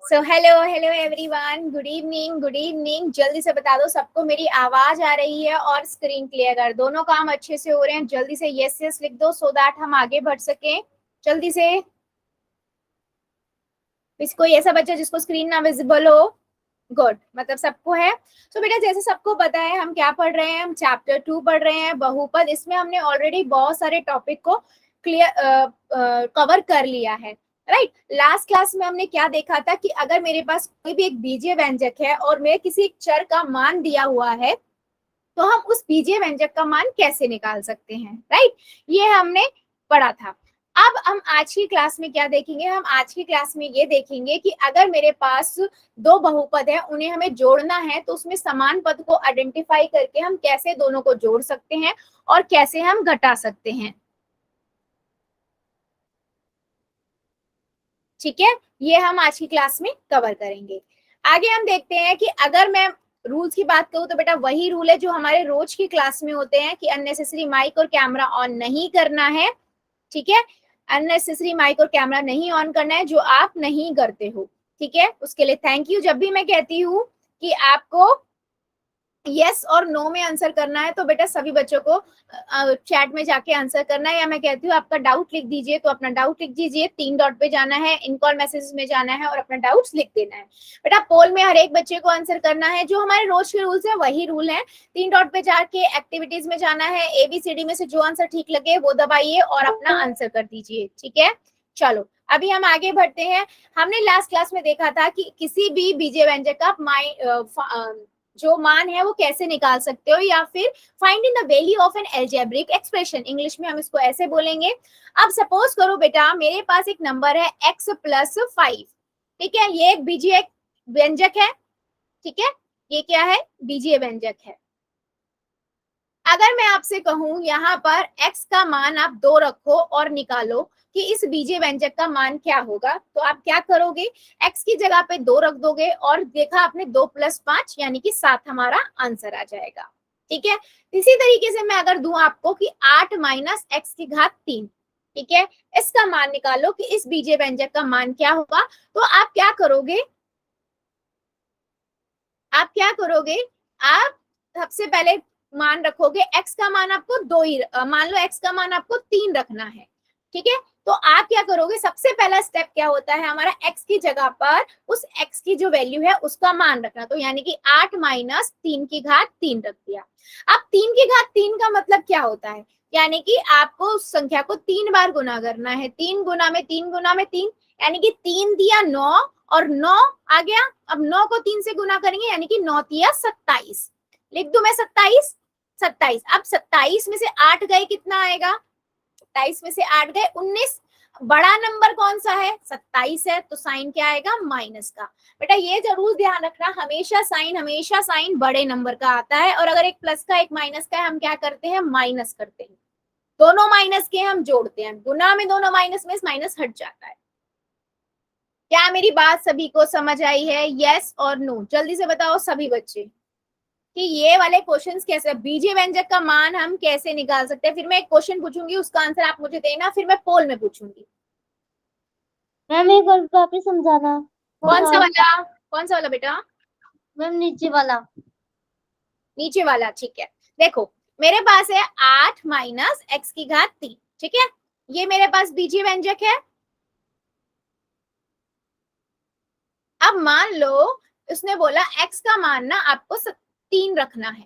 So hello hello everyone, good evening good evening. जल्दी से बता दो सबको मेरी आवाज आ रही है और स्क्रीन क्लियर, दोनों काम अच्छे से हो रहे हैं। जल्दी से यस यस लिख दो सो दैट हम आगे बढ़ सकें। जल्दी से। कोई ऐसा बच्चा जिसको स्क्रीन ना विजिबल हो? गुड, मतलब सबको है। तो बेटा जैसे सबको पता है हम क्या पढ़ रहे हैं, हम चैप्टर 2 पढ़ रहे हैं, बहुपद। इसमें हमने ऑलरेडी बहुत सारे टॉपिक को क्लियर कवर कर लिया है, राइट। लास्ट क्लास में हमने क्या देखा था कि अगर मेरे पास कोई भी एक बीजीय व्यंजक है और मैं किसी एक चर का मान दिया हुआ है तो हम उस बीजीय व्यंजक का मान कैसे निकाल सकते हैं, राइट। ये हमने पढ़ा था। अब हम आज की क्लास में क्या देखेंगे, हम आज की क्लास में ये देखेंगे कि अगर मेरे पास दो बहुपद है, उन्हें हमें जोड़ना है तो उसमें समान पद को आइडेंटिफाई करके हम कैसे दोनों को जोड़ सकते हैं और कैसे हम घटा सकते हैं। ठीक है, ये हम आज की क्लास में कवर करेंगे। आगे हम देखते हैं कि अगर मैं रूल्स की बात करूं तो बेटा वही रूल है जो हमारे रोज की क्लास में होते हैं कि अननेसेसरी माइक और कैमरा ऑन नहीं करना है। ठीक है, अननेसेसरी माइक और कैमरा नहीं ऑन करना है, जो आप नहीं करते हो। ठीक है, उसके लिए थैंक यू। जब भी मैं कहती हूँ कि आपको यस और नो में आंसर करना है तो बेटा सभी बच्चों को चैट में जाके आंसर करना है, या मैं कहती हूँ आपका डाउट लिख दीजिए तो अपना डाउट लिख दीजिए, 3 डॉट पे जाना है, इन कॉल मैसेजेस में जाना है और अपना डाउट्स लिख देना है। बेटा पोल में हर एक बच्चे को आंसर करना है, जो हमारे रोज के रूल्स है वही रूल है। 3 डॉट पे जाके एक्टिविटीज में जाना है, ABCD में से जो आंसर ठीक लगे वो दबाइए और अपना आंसर कर दीजिए। ठीक है, चलो अभी हम आगे बढ़ते हैं। हमने लास्ट क्लास में देखा था कि किसी भी बीजीय व्यंजक का जो मान है वो कैसे निकाल सकते हो, या फिर find in the value of an algebraic expression, English में हम इसको ऐसे बोलेंगे। अब सपोज करो बेटा मेरे पास एक नंबर है x+5। ठीक है, ये एक बीजीय व्यंजक है। ठीक है, ये क्या है, बीजीय व्यंजक है। अगर मैं आपसे कहूं यहाँ पर x का मान आप 2 रखो और निकालो कि इस बीजीय व्यंजक का मान क्या होगा, तो आप क्या करोगे, x की जगह पे 2 रख दोगे और देखा आपने 2 + 5 यानी कि 7 हमारा आंसर आ जाएगा। ठीक है, इसी तरीके से मैं अगर दूं आपको कि 8 - x⁻3, ठीक है, इसका मान निकालो कि इस बीजीय व्यंजक का मान क्या होगा, तो आप क्या करोगे, आप सबसे पहले मान रखोगे, x का मान आपको 2 ही, मान लो x का मान आपको 3 रखना है। ठीक है, तो आप क्या करोगे, सबसे पहला स्टेप क्या होता है हमारा, x की जगह पर उस x की जो वैल्यू है उसका मान रखना, तो यानी कि 8 - 3⁻3 रख दिया। अब 3⁻3 का मतलब क्या होता है, यानी कि आपको उस संख्या को 3 बार गुना करना है, 3 गुना में 3 गुना में 3, यानी कि 3 दिया 9 और 9 आ गया। अब 9 को 3 से गुना करेंगे यानी कि 9 तिया 27, लिख दूं मैं 27। 27, अब 27 में से 8 गए कितना आएगा, 27 में से 8 गए 19। बड़ा नंबर कौन सा है, 27 है, तो साइन क्या आएगा, माइनस का। बेटा ये जरूर ध्यान रखना, हमेशा साइन बड़े नंबर का आता है, और अगर एक प्लस का एक माइनस का है हम क्या करते हैं, माइनस करते हैं। दोनों माइनस के हम जोड़ते हैं, गुना में दोनों माइनस में माइनस हट जाता है। क्या मेरी बात सभी को समझ आई है, यस और नो? जल्दी से बताओ सभी बच्चे कि ये वाले क्वेश्चंस कैसे, बीजीय व्यंजक का मान हम कैसे निकाल सकते हैं। फिर मैं एक क्वेश्चन पूछूंगी, उसका आंसर आप मुझे देना, फिर मैं पोल में पूछूंगी। मैम एक बार वापिस समझाना। कौन सा वाला बेटा? मैम नीचे वाला। नीचे वाला, ठीक है। देखो मेरे पास है 8 - x⁻3, ठीक है, ये मेरे पास बीजीय व्यंजक है। अब मान लो उसने बोला x का मान ना आपको 3 रखना है।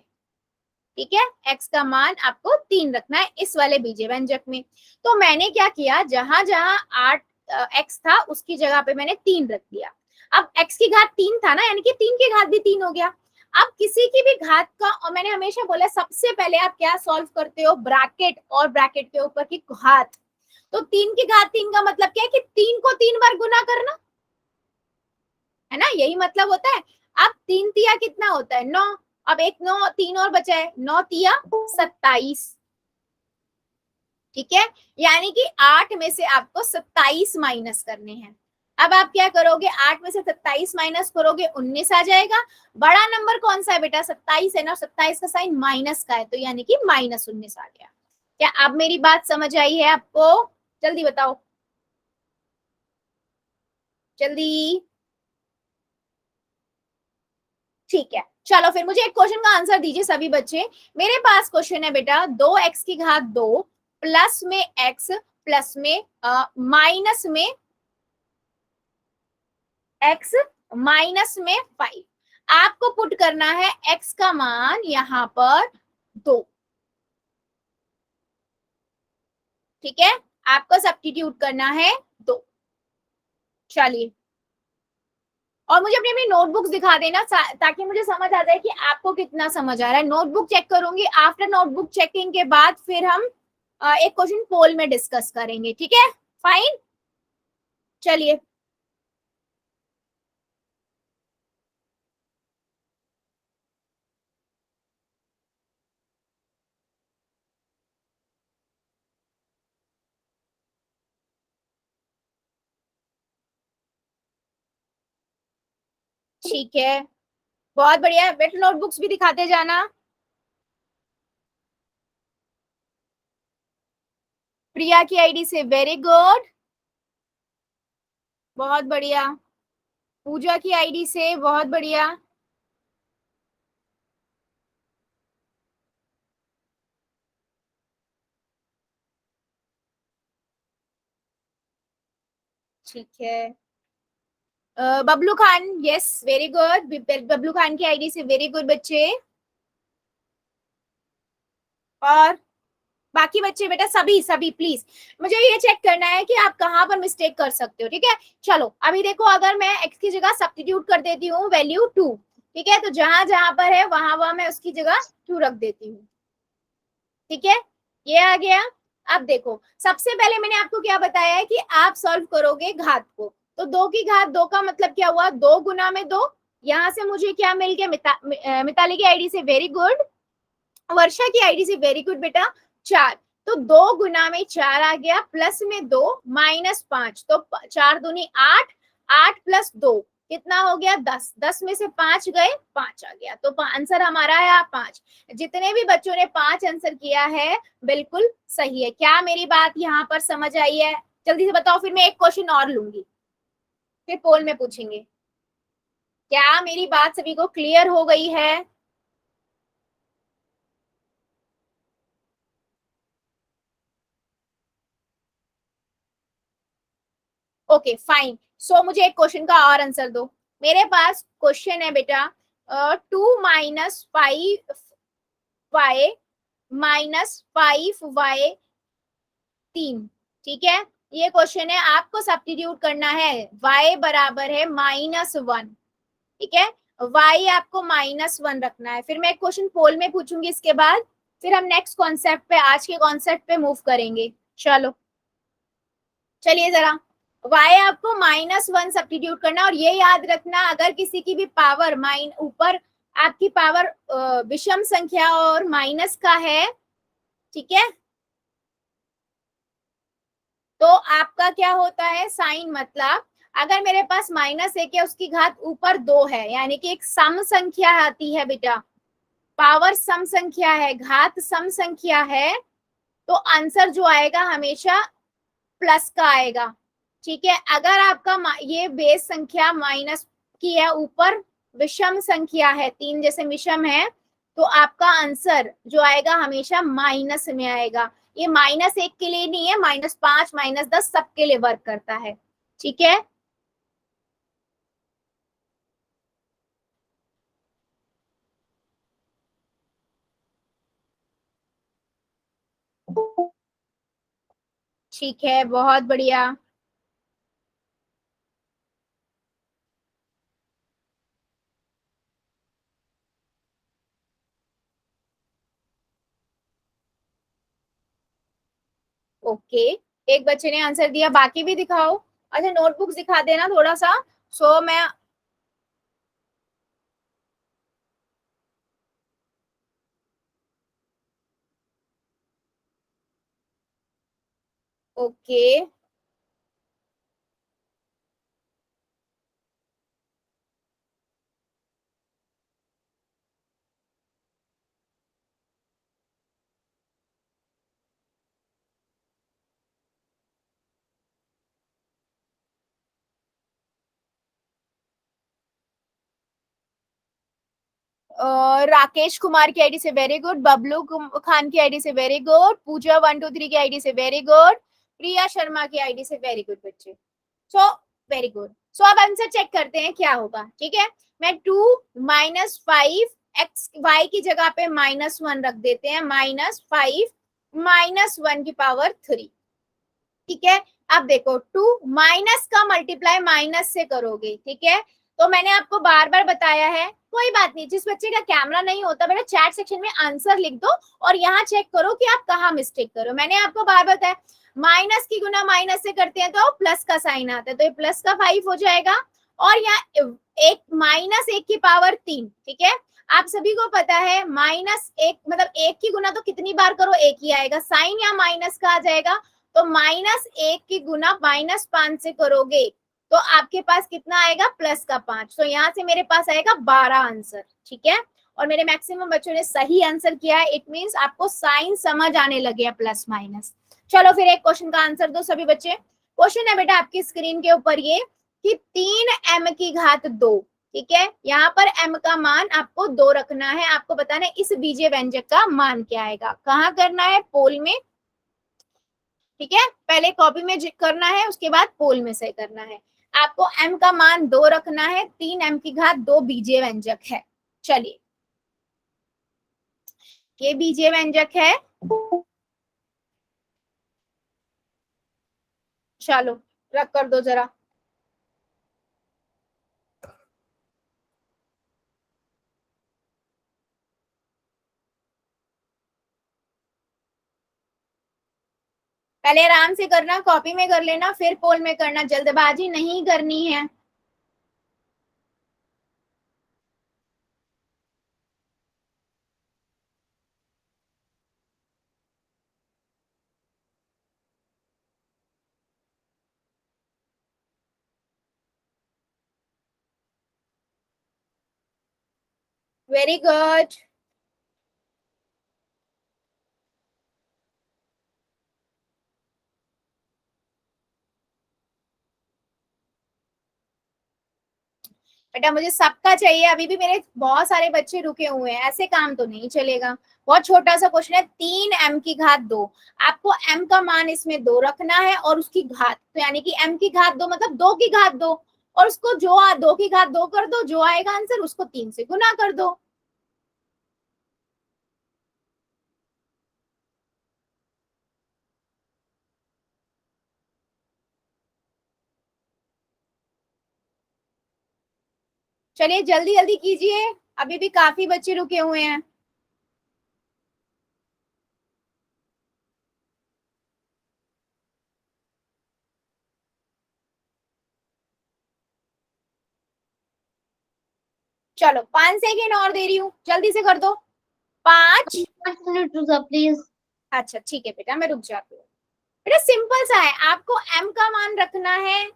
ठीक है, x का मान आपको 3 रखना है इस वाले बीजीय व्यंजक में। तो मैंने क्या किया, जहां जहां 8 x था उसकी जगह पे मैंने 3 रख दिया। अब x⁻3 था ना, यानी कि 3 की घात भी 3 हो गया। अब किसी की भी घात का, और मैंने हमेशा बोला सबसे पहले आप क्या सॉल्व करते हो, ब्रैकेट, और ब्रैकेट के ऊपर की घात। तो 3 की घात 3 का मतलब क्या है कि 3 को 3 बार गुना करना है ना, यही मतलब होता है। अब 3 तिया कितना होता है, 9। अब एक 9 3 और बचा है, 9 तिया 27। ठीक है, यानी कि 8 में से आपको 27 माइनस करने हैं। अब आप क्या करोगे, 8 में से 27 माइनस करोगे 19 आ जाएगा। बड़ा नंबर कौन सा है बेटा, 27 है ना, 27 का साइन माइनस का है, तो यानी कि -19 आ गया। क्या अब मेरी बात समझ आई है आपको? जल्दी बताओ, जल्दी। ठीक है, चलो फिर मुझे एक क्वेश्चन का आंसर दीजिए सभी बच्चे। मेरे पास क्वेश्चन है बेटा 2x की घात 2 प्लस में x प्लस में माइनस में x माइनस में 5। आपको पुट करना है x का मान यहां पर 2। ठीक है, आपको सब्स्टिट्यूट करना है 2। चलिए, और मुझे अपनी अपनी नोटबुक्स दिखा देना ताकि मुझे समझ आ जाए कि आपको कितना समझ आ रहा है। नोटबुक चेक करूंगी, आफ्टर नोटबुक चेकिंग के बाद फिर हम एक क्वेश्चन पोल में डिस्कस करेंगे। ठीक है, फाइन। चलिए, ठीक है, बहुत बढ़िया। बेटा नोटबुक्स भी दिखाते जाना। प्रिया की आईडी से वेरी गुड, बहुत बढ़िया। पूजा की आईडी से बहुत बढ़िया। ठीक है, Bablu Khan, yes very good. Bablu Khan की आईडी से वेरी गुड बच्चे। और बाकी बच्चे बेटा सभी सभी प्लीज मुझे ये चेक करना है कि आप कहाँ पर मिस्टेक कर सकते हो। ठीक है, चलो अभी देखो, अगर मैं x की जगह सब्स्टिट्यूट कर देती हूँ वैल्यू 2, ठीक है, तो जहां जहां पर है वहां वहां मैं उसकी जगह 2 रख देती हूँ। ठीक है, ये आ गया। अब देखो, सबसे पहले मैंने आपको क्या बताया है कि आप सॉल्व करोगे घात को। तो 2 की घात 2 का मतलब क्या हुआ, 2 गुना में 2। यहां से मुझे क्या मिल गया, मिताली की आईडी से वेरी गुड, वर्षा की आईडी से वेरी गुड बेटा 4। तो 2 गुना में 4 आ गया, प्लस में 2 माइनस 5, तो 4 दूनी 8, 8 प्लस 2 कितना हो गया 10, 10 में से 5 गए 5 आ गया। तो आंसर हमारा है 5। जितने भी बच्चों ने 5 आंसर किया है बिल्कुल सही है। क्या मेरी बात यहाँ पर समझ आई है? जल्दी से बताओ, फिर मैं एक क्वेश्चन और लूंगी, फिर पोल में पूछेंगे। क्या मेरी बात सभी को क्लियर हो गई है? Okay fine. सो मुझे एक क्वेश्चन का और आंसर दो। मेरे पास क्वेश्चन है बेटा 2 - 5y -5y3। ठीक है, ये क्वेश्चन है, आपको सब्स्टिट्यूट करना है। y बराबर है -1। ठीक है, y आपको -1 रखना है। फिर मैं एक क्वेश्चन पोल में पूछूंगी, इसके बाद फिर हम नेक्स्ट कॉन्सेप्ट पे, आज के कॉन्सेप्ट पे मूव करेंगे। चलो, चलिए जरा, y आपको -1 सब्स्टिट्यूट करना, और ये याद रखना अगर किसी की भी पावर माइन ऊपर आपकी पावर विषम संख्या और माइनस का है, ठीक है, तो आपका क्या होता है साइन, मतलब अगर मेरे पास -1 है, उसकी घात ऊपर 2 है, यानी कि एक सम संख्या आती है बेटा, पावर सम संख्या है, घात सम संख्या है, तो आंसर जो आएगा हमेशा प्लस का आएगा। ठीक है, अगर आपका ये बेस संख्या माइनस की है, ऊपर विषम संख्या है, 3 जैसे विषम है, तो आपका आंसर जो आएगा हमेशा माइनस में आएगा। ये -1 के लिए नहीं है, -5 -10 सबके लिए वर्क करता है। ठीक है, ठीक है, बहुत बढ़िया। ओके, एक बच्चे ने आंसर दिया, बाकी भी दिखाओ। अच्छा, नोटबुक्स दिखा देना थोड़ा सा। सो मैं, ओके, राकेश कुमार की आईडी से वेरी गुड, बबलू खान की आईडी से वेरी गुड, पूजा 123 की आईडी से वेरी गुड, प्रिया शर्मा की आईडी से वेरी गुड बच्चे। So very good. सो अब आंसर चेक करते हैं क्या होगा। ठीक है, मैं 2 - 5 एक्स वाई की जगह पे -1 रख देते हैं, -5 -1 की पावर 3। ठीक है, अब देखो 2 माइनस का मल्टीप्लाई माइनस से करोगे। ठीक है, तो मैंने आपको बार बार बताया है, कोई बात नहीं, जिस बच्चे का कैमरा नहीं होता बेटा चैट सेक्शन में आंसर लिख दो और यहाँ चेक करो कि आप कहाँ मिस्टेक करो। मैंने आपको बार बार बताया माइनस की गुना माइनस से करते हैं तो प्लस का साइन आता है, तो ये प्लस का 5 हो जाएगा और यहाँ एक -1 की पावर 3। ठीक है, आप सभी को पता है -1 मतलब 1 की गुना तो कितनी बार करो 1 ही आएगा, साइन या माइनस का आ जाएगा, तो -1 की गुना -5 से करोगे तो आपके पास कितना आएगा प्लस का 5, तो यहाँ से मेरे पास आएगा 12 आंसर। ठीक है, और मेरे मैक्सिमम बच्चों ने सही आंसर किया है, इट मींस आपको साइन समझ आने लगे हैं प्लस माइनस। चलो फिर एक क्वेश्चन का आंसर दो सभी बच्चे। क्वेश्चन है बेटा आपकी स्क्रीन के ऊपर ये कि 3m की घात 2। ठीक है, यहाँ पर m का मान आपको 2 रखना है, आपको बताना है इस बीजीय व्यंजक का मान क्या आएगा। कहाँ करना है, पोल में। ठीक है, पहले कॉपी में करना है, उसके बाद पोल में से करना है। आपको m का मान 2 रखना है, 3m की घात 2 बीजीय व्यंजक है। चलिए, ये बीजीय व्यंजक है। चलो रख कर दो जरा। पहले आराम से करना, कॉपी में कर लेना, फिर पोल में करना, जल्दबाजी नहीं करनी है। Very good. बेटा मुझे सबका चाहिए, अभी भी मेरे बहुत सारे बच्चे रुके हुए हैं, ऐसे काम तो नहीं चलेगा। बहुत छोटा सा क्वेश्चन है, 3m की घात 2। आपको m का मान इसमें 2 रखना है और उसकी घात, तो यानी कि m की घात 2 मतलब 2 की घात 2, और उसको जो 2 की घात 2 कर दो, जो आएगा आंसर उसको 3 से गुना कर दो। चलिए जल्दी जल्दी कीजिए, अभी भी काफी बच्चे रुके हुए हैं। चलो 5 सेकेंड और दे रही हूँ, जल्दी से कर दो। 5। 5 मिनट रुको प्लीज। अच्छा ठीक है बेटा, मैं रुक जाती हूँ। बेटा सिंपल सा है, आपको m का मान रखना है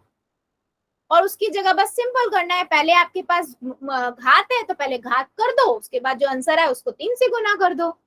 और उसकी जगह बस सिंपल करना है। पहले आपके पास घात है तो पहले घात कर दो, उसके बाद जो आंसर है उसको 3 से गुना कर दो।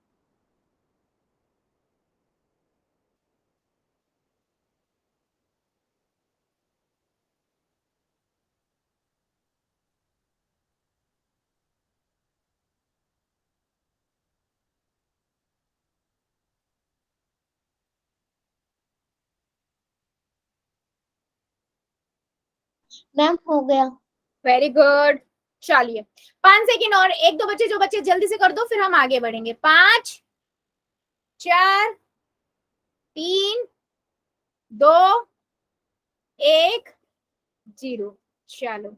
मैम हो गया। Very good. चलिए 5 सेकेंड और, एक दो बच्चे जो बच्चे जल्दी से कर दो, फिर हम आगे बढ़ेंगे। 5 4 3 2 1 0। चलो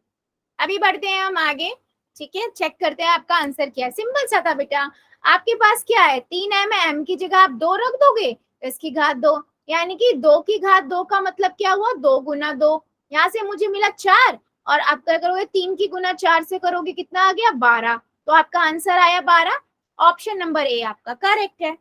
अभी बढ़ते हैं हम आगे। ठीक है, चेक करते हैं आपका आंसर क्या है। सिंपल सा था बेटा, आपके पास क्या है 3m है, m की जगह आप 2 रख दोगे, इसकी घात 2, यानी कि 2 की घात 2 का मतलब क्या हुआ 2 गुना 2, यहाँ से मुझे मिला 4, और आप क्या करोगे 3 की गुना 4 से करोगे, कितना आ गया 12, तो आपका आंसर आया 12। ऑप्शन नंबर ए आपका करेक्ट है,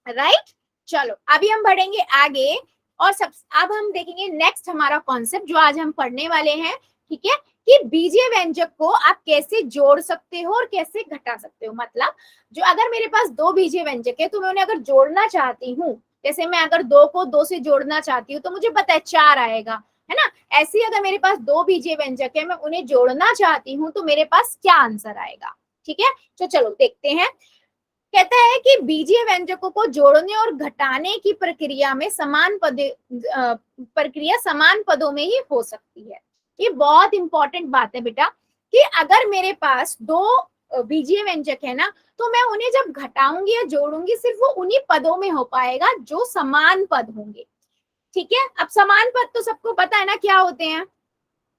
राइट। चलो अभी हम बढ़ेंगे आगे, और सब अब हम देखेंगे नेक्स्ट हमारा कॉन्सेप्ट जो आज हम पढ़ने वाले हैं। ठीक है, कि बीजीय व्यंजक को आप कैसे जोड़ सकते हो और कैसे घटा सकते हो। मतलब जो अगर मेरे पास 2 बीजीय व्यंजक है तो मैं उन्हें अगर जोड़ना चाहती हूँ, जैसे मैं अगर 2 को 2 से जोड़ना चाहती हूँ तो मुझे पता है 4 आएगा, है ना। ऐसे ही अगर मेरे पास 2 बीजीय व्यंजक है, मैं उन्हें जोड़ना चाहती हूँ तो मेरे पास क्या आंसर आएगा। ठीक है, तो चलो देखते हैं। कहता है कि बीजीय व्यंजकों को जोड़ने और घटाने की प्रक्रिया में प्रक्रिया समान पदों में ही हो सकती है। ये बहुत इंपॉर्टेंट बात है बेटा कि अगर मेरे पास दो बीजीय व्यंजक है ना, तो मैं उन्हें जब घटाऊंगी या जोड़ूंगी सिर्फ वो उन्हीं पदों में हो पाएगा जो समान पद होंगे। ठीक है, अब समान पद तो सबको पता है ना क्या होते हैं,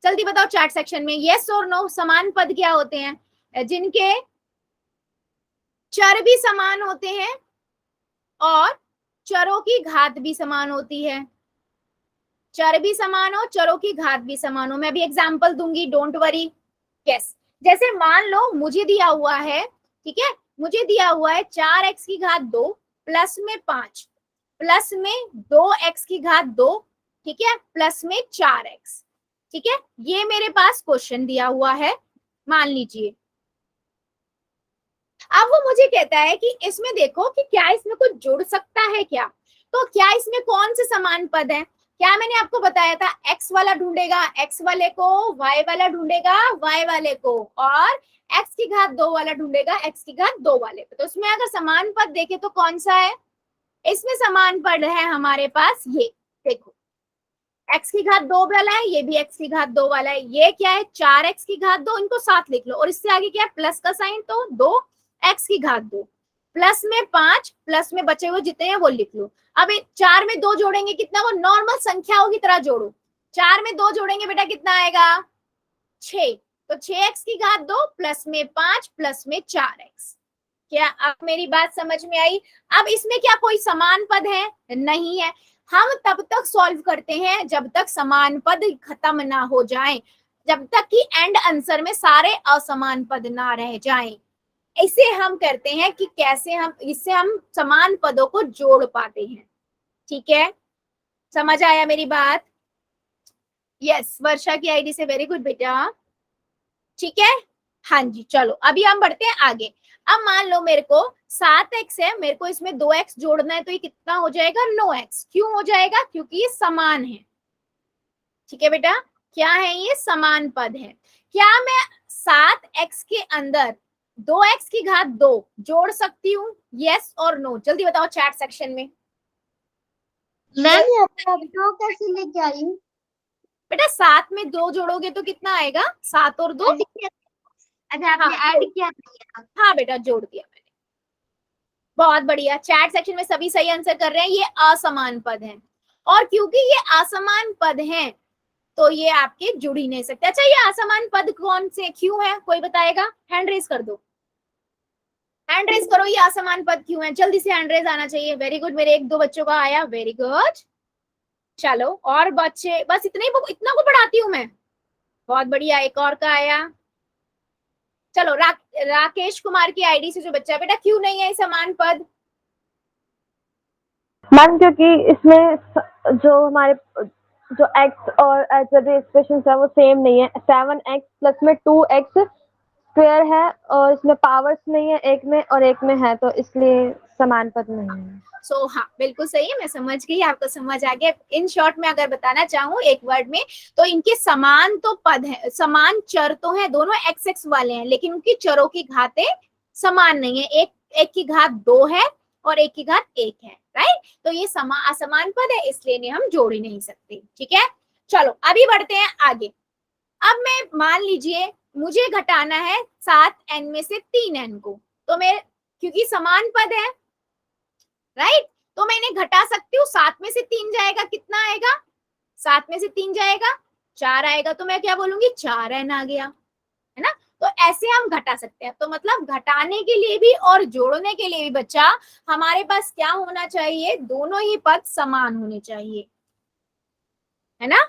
जल्दी बताओ चैट सेक्शन में, यस और नो। समान पद क्या होते हैं? जिनके चर भी समान होते हैं और चरों की घात भी समान होती है। चर भी समान हो, चरों की घात भी समान हो। मैं भी एग्जांपल दूंगी, डोंट वरी। यस, जैसे मान लो मुझे दिया हुआ है, ठीक है, मुझे दिया हुआ है 4x की घात 2 प्लस में 5 प्लस में 2x की घात 2, ठीक है, प्लस में 4x। ठीक है, ये मेरे पास क्वेश्चन दिया हुआ है, मान लीजिए। अब वो मुझे कहता है कि इसमें देखो कि क्या इसमें कुछ जुड़ सकता है क्या, तो क्या इसमें कौन से समान पद है? क्या मैंने आपको बताया था, x वाला ढूंढेगा x वाले को, y वाला ढूंढेगा y वाले को, और x की घात 2 वाला ढूंढेगा x की घात 2 वाले को। तो इसमें अगर समान पद देखे तो कौन सा है? इसमें समान पद है हमारे पास ये, देखो x की घात 2 वाला है, ये भी x की घात 2 वाला है। ये क्या है? 4x की घात 2, इनको साथ लिख लो, और इससे आगे क्या है? प्लस का साइन, तो 2x की घात 2 प्लस में 5 प्लस में बचे हुए जितने हैं वो लिख लो। अब 4 में 2 जोड़ेंगे कितना? वो नॉर्मल संख्याओं की तरह जोड़ो। 4 में 2 जोड़ेंगे बेटा कितना आएगा? 6। तो 6x की घात 2 प्लस में 5 प्लस में 4x। क्या अब मेरी बात समझ में आई? अब इसमें क्या कोई समान पद है? नहीं है। हम तब तक सॉल्व करते हैं जब तक समान पद खत्म ना हो जाएं, जब तक कि एंड आंसर में सारे असमान पद ना रह जाएं। इसे हम करते हैं कि कैसे हम इससे हम समान पदों को जोड़ पाते हैं। ठीक है, समझ आया मेरी बात? यस, वर्षा की आईडी से, वेरी गुड बेटा। ठीक है, हाँ जी, चलो अभी हम बढ़ते हैं आगे। अब मान लो मेरे को 7x है, मेरे को इसमें 2x जोड़ना है, तो ये कितना हो जाएगा? 9x। क्यों हो जाएगा? क्योंकि ये समान है। ठीक है बेटा, क्या है? ये समान पद है। क्या मैं 7x के अंदर 2x की घात 2 जोड़ सकती हूँ? यस और नो, जल्दी बताओ चैट सेक्शन में। मैम यहाँ पे 2 कैसे लेके आई? बेटा 7 में 2 जोड़ोगे तो कितना आएगा? 7 और 2। अच्छा, आपने ऐड किया? हाँ बेटा, जोड़ दिया मैंने। बहुत बढ़िया, चैट सेक्शन में सभी सही आंसर कर रहे हैं। ये असमान पद हैं, और क्योंकि ये असमान पद हैं तो ये आपके जुड़ ही नहीं सकते। अच्छा, ये असमान पद कौन से क्यों है, कोई बताएगा? हैंड रेज कर दो, हैंड रेज करो, ये असमान पद क्यों है? जल्दी से हैंड रेज आना चाहिए। वेरी गुड, मेरे 1-2 बच्चों का आया, वेरी गुड। चलो और बच्चे, बस इतना को पढ़ाती हूँ मैं। बहुत बढ़िया, एक और का आया। चलो राकेश कुमार की आईडी से जो बच्चा, बेटा क्यों नहीं है समान पद? मैम क्योंकि इसमें जो हमारे जो x और एक्सप्रेशन है वो सेम नहीं है। 7x प्लस में 2x स्क्वायर है, और इसमें पावर्स नहीं है एक में और एक में है, तो इसलिए समान पद नहीं है। सो हाँ, बिल्कुल सही है, मैं समझ गई, आपको समझ आ गया। इन शॉर्ट में अगर बताना चाहूँ एक वर्ड में, तो इनके समान तो पद है, समान चर तो है, दोनों x वाले हैं, लेकिन उनकी चरों की घातें समान नहीं है। एक की घात 2 है और एक की घात 1 है, राइट? तो ये असमान पद है, इसलिए इन्हें हम जोड़ ही नहीं सकते। ठीक है, चलो अभी बढ़ते हैं आगे। अब मैं मान लीजिए मुझे घटाना है 7n में से 3n को, तो मैं, क्योंकि समान पद है, राइट, तो मैं इन्हें घटा सकती हूँ। 7 में से 3 जाएगा, कितना आएगा? 7 में से 3 जाएगा 4 आएगा, तो मैं क्या बोलूंगी? 4n आ गया, है ना? तो ऐसे हम घटा सकते हैं। तो मतलब घटाने के लिए भी और जोड़ने के लिए भी बच्चा हमारे पास क्या होना चाहिए? दोनों ही पद समान होने चाहिए, है ना?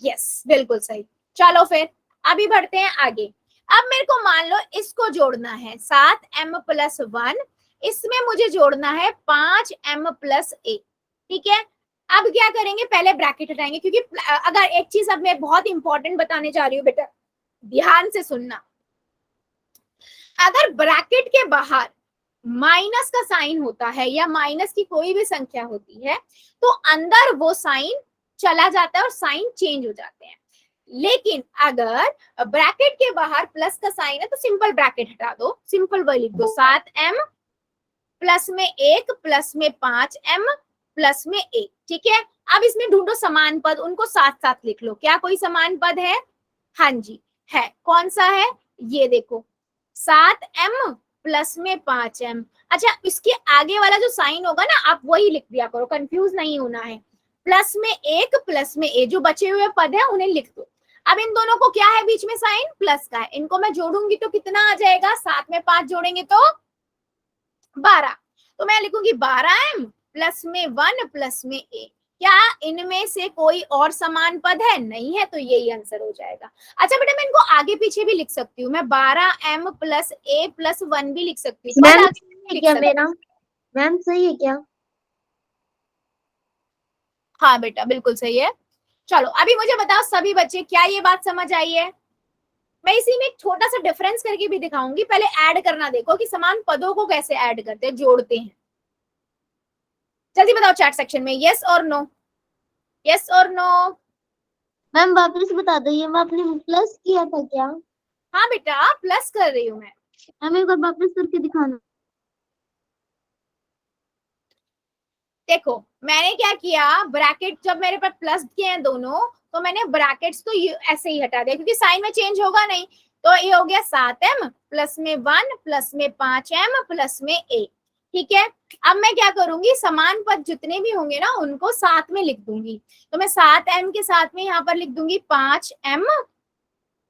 यस, बिल्कुल सही। चलो फिर अभी बढ़ते हैं आगे। अब मेरे को मान लो इसको जोड़ना है 7m प्लस 1, इसमें मुझे जोड़ना है 5m प्लस 1। ठीक है, अब क्या करेंगे? पहले ब्रैकेट हटाएंगे, क्योंकि अगर एक चीज अब मैं बहुत इंपॉर्टेंट बताने जा रही हूँ बेटा, ध्यान से सुनना। अगर ब्रैकेट के बाहर माइनस का साइन होता है या माइनस की कोई भी संख्या होती है, तो अंदर वो साइन चला जाता है और साइन चेंज हो जाते हैं। लेकिन अगर ब्रैकेट के बाहर प्लस का साइन है तो सिंपल ब्रैकेट हटा दो, सिंपल वही लिख दो 7m प्लस में 1 प्लस में 5m प्लस में 1। ठीक है, अब इसमें ढूंढो समान पद, उनको साथ साथ लिख लो। क्या कोई समान पद है? हाँ जी है। कौन सा है? ये देखो 7m प्लस में 5m। अच्छा, इसके आगे वाला जो साइन होगा ना आप वही लिख दिया करो, कंफ्यूज नहीं होना है। प्लस में 1 प्लस में a, जो बचे हुए पद है उन्हें लिख दो। अब इन दोनों को क्या है बीच में साइन? प्लस का है। इनको मैं जोड़ूंगी तो कितना आ जाएगा? 7 में 5 जोड़ेंगे तो 12। तो मैं लिखूंगी 12m प्लस में 1 प्लस में a। क्या इनमें से कोई और समान पद है? नहीं है, तो यही आंसर हो जाएगा। अच्छा बेटा, मैं इनको आगे पीछे भी लिख सकती हूँ, मैं 12m प्लस a प्लस 1 भी लिख सकती हूँ। मैम क्या मेरा? मैम सही है क्या? हाँ बेटा बिल्कुल सही है। चलो अभी मुझे बताओ सभी बच्चे, क्या ये बात समझ आई है? मैं इसी में एक छोटा सा डिफरेंस करके भी दिखाऊंगी। पहले ऐड करना देखो कि समान पदों को कैसे ऐड करते हैं, जोड़ते हैं। जल्दी बताओ चैट सेक्शन में यस और नो, यस और नो। मैम वापस बता दो, ये मैं आपने प्लस किया था क्या? हाँ बेटा प्लस कर रही हूँ मैं। मैम एक बार वापस करके दिखाना। देखो मैंने क्या किया, ब्रैकेट जब मेरे पास प्लस किए हैं दोनों, तो मैंने ब्रैकेट्स तो ऐसे ही हटा दिया क्योंकि साइन में चेंज होगा नहीं। तो ये हो गया 7m प्लस में 1 प्लस में 5m प्लस में a। ठीक है, अब मैं क्या करूंगी, समान पद जितने भी होंगे ना उनको साथ में लिख दूंगी। तो मैं 7m के साथ में यहाँ पर लिख दूंगी 5m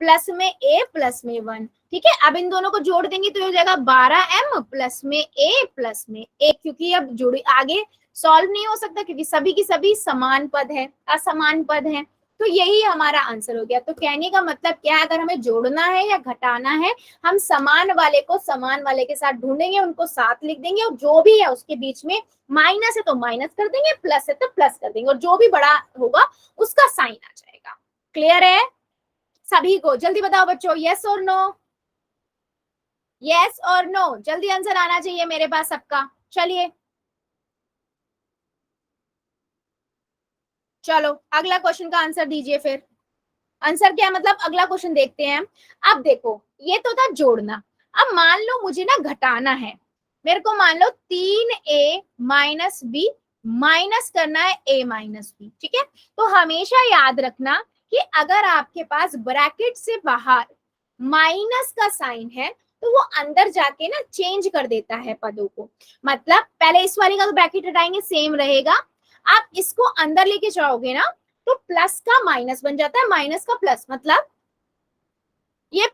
प्लस में a प्लस में 1। ठीक है, अब इन दोनों को जोड़ देंगे तो हो जाएगा 12m प्लस में a प्लस में 1। क्योंकि अब जुड़ी आगे सॉल्व नहीं हो सकता क्योंकि सभी की सभी समान पद है, असमान पद है। तो यही हमारा आंसर हो गया। तो कहने का मतलब क्या है, अगर हमें जोड़ना है या घटाना है, हम समान वाले को समान वाले के साथ ढूंढेंगे, उनको साथ लिख देंगे और जो भी है उसके बीच में माइनस है तो माइनस कर देंगे, प्लस है तो प्लस कर देंगे और जो भी बड़ा होगा उसका साइन आ जाएगा। क्लियर है सभी को? जल्दी बताओ बच्चों, यस और नो, यस और नो, जल्दी आंसर आना चाहिए मेरे पास सबका। चलिए चलो अगला क्वेश्चन का आंसर दीजिए फिर। आंसर क्या है मतलब अगला क्वेश्चन देखते हैं। अब देखो ये तो था जोड़ना, अब मान लो मुझे ना घटाना है। मेरे को मान लो 3a माइनस बी माइनस करना है a माइनस बी। ठीक है, तो हमेशा याद रखना कि अगर आपके पास ब्रैकेट से बाहर माइनस का साइन है तो वो अंदर जाके ना चेंज कर देता है पदों को। मतलब पहले इस वाले का तो ब्रैकेट हटाएंगे सेम रहेगा, आप इसको अंदर लेके जाओगे ना तो प्लस का माइनस बन जाता है, माइनस का प्लस। मतलब ये